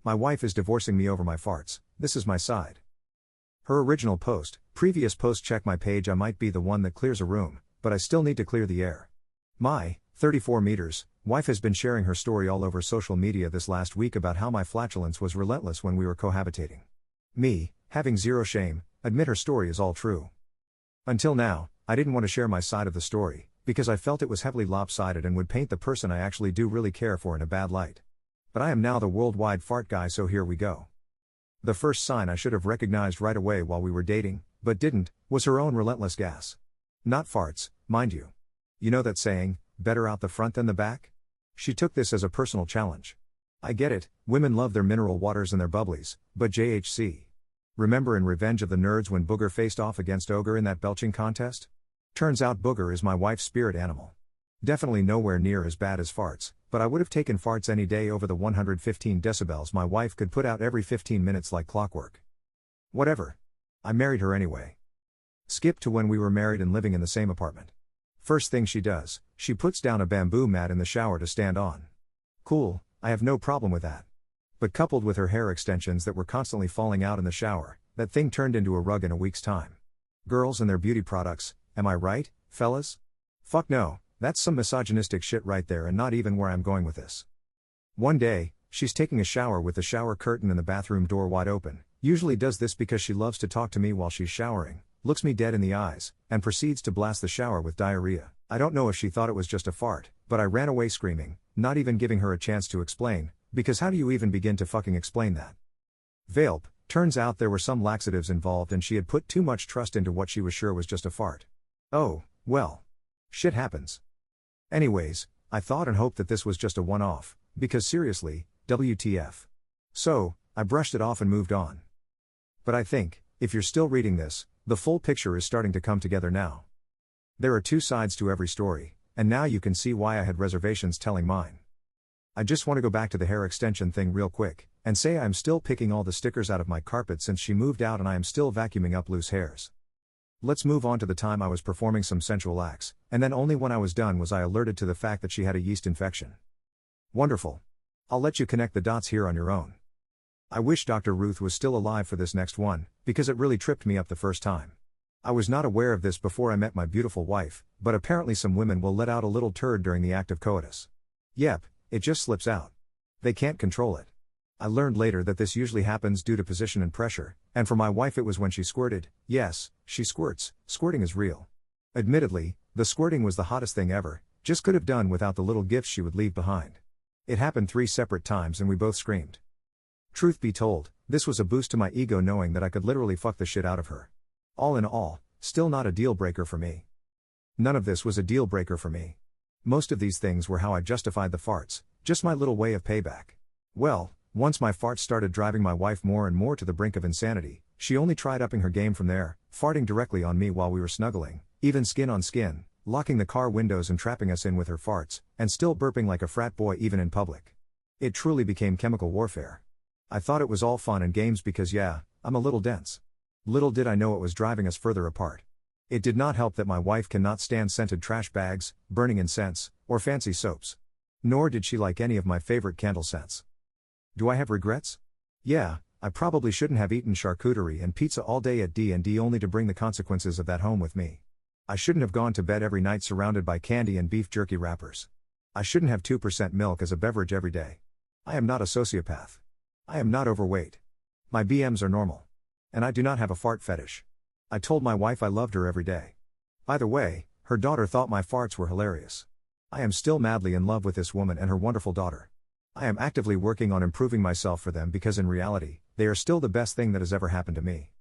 My wife is divorcing me over my farts, this is my side. Her original post, previous post check my page I might be the one that clears a room, but I still need to clear the air. My, 34 meters, wife has been sharing her story all over social media this last week about how my flatulence was relentless when we were cohabitating. Me, having zero shame, admit her story is all true. Until now, I didn't want to share my side of the story, because I felt it was heavily lopsided and would paint the person I actually do really care for in a bad light. But I am now the worldwide fart guy, so here we go. The first sign I should have recognized right away while we were dating, but didn't, was her own relentless gas. Not farts, mind you. You know that saying, better out the front than the back? She took this as a personal challenge. I get it, women love their mineral waters and their bubblies, but JHC. Remember in Revenge of the Nerds when Booger faced off against Ogre in that belching contest? Turns out Booger is my wife's spirit animal. Definitely nowhere near as bad as farts, but I would have taken farts any day over the 115 decibels my wife could put out every 15 minutes like clockwork. Whatever. I married her anyway. Skip to when we were married and living in the same apartment. First thing she does, she puts down a bamboo mat in the shower to stand on. Cool, I have no problem with that. But coupled with her hair extensions that were constantly falling out in the shower, that thing turned into a rug in a week's time. Girls and their beauty products, am I right, fellas? Fuck no, that's some misogynistic shit right there and not even where I'm going with this. One day, she's taking a shower with the shower curtain and the bathroom door wide open, usually does this because she loves to talk to me while she's showering, looks me dead in the eyes, and proceeds to blast the shower with diarrhea. I don't know if she thought it was just a fart, but I ran away screaming, not even giving her a chance to explain, because how do you even begin to fucking explain that? Velp, turns out there were some laxatives involved and she had put too much trust into what she was sure was just a fart. Oh, well. Shit happens. Anyways, I thought and hoped that this was just a one-off, because seriously, WTF. So, I brushed it off and moved on. But I think, if you're still reading this, the full picture is starting to come together now. There are two sides to every story, and now you can see why I had reservations telling mine. I just want to go back to the hair extension thing real quick, and say I'm still picking all the stickers out of my carpet since she moved out and I am still vacuuming up loose hairs. Let's move on to the time I was performing some sensual acts, and then only when I was done was I alerted to the fact that she had a yeast infection. Wonderful. I'll let you connect the dots here on your own. I wish Dr. Ruth was still alive for this next one, because it really tripped me up the first time. I was not aware of this before I met my beautiful wife, but apparently some women will let out a little turd during the act of coitus. Yep, it just slips out. They can't control it. I learned later that this usually happens due to position and pressure, and for my wife it was when she squirted. Yes, she squirts, squirting is real. Admittedly, the squirting was the hottest thing ever, just could have done without the little gifts she would leave behind. It happened 3 separate times and we both screamed. Truth be told, this was a boost to my ego knowing that I could literally fuck the shit out of her. All in all, still not a deal breaker for me. None of this was a deal breaker for me. Most of these things were how I justified the farts, just my little way of payback. Well, once my farts started driving my wife more and more to the brink of insanity, she only tried upping her game from there, farting directly on me while we were snuggling, even skin on skin, locking the car windows and trapping us in with her farts, and still burping like a frat boy even in public. It truly became chemical warfare. I thought it was all fun and games because yeah, I'm a little dense. Little did I know it was driving us further apart. It did not help that my wife cannot stand scented trash bags, burning incense, or fancy soaps. Nor did she like any of my favorite candle scents. Do I have regrets? Yeah, I probably shouldn't have eaten charcuterie and pizza all day at D&D only to bring the consequences of that home with me. I shouldn't have gone to bed every night surrounded by candy and beef jerky wrappers. I shouldn't have 2% milk as a beverage every day. I am not a sociopath. I am not overweight. My BMs are normal. And I do not have a fart fetish. I told my wife I loved her every day. By the way, her daughter thought my farts were hilarious. I am still madly in love with this woman and her wonderful daughter. I am actively working on improving myself for them because in reality, they are still the best thing that has ever happened to me.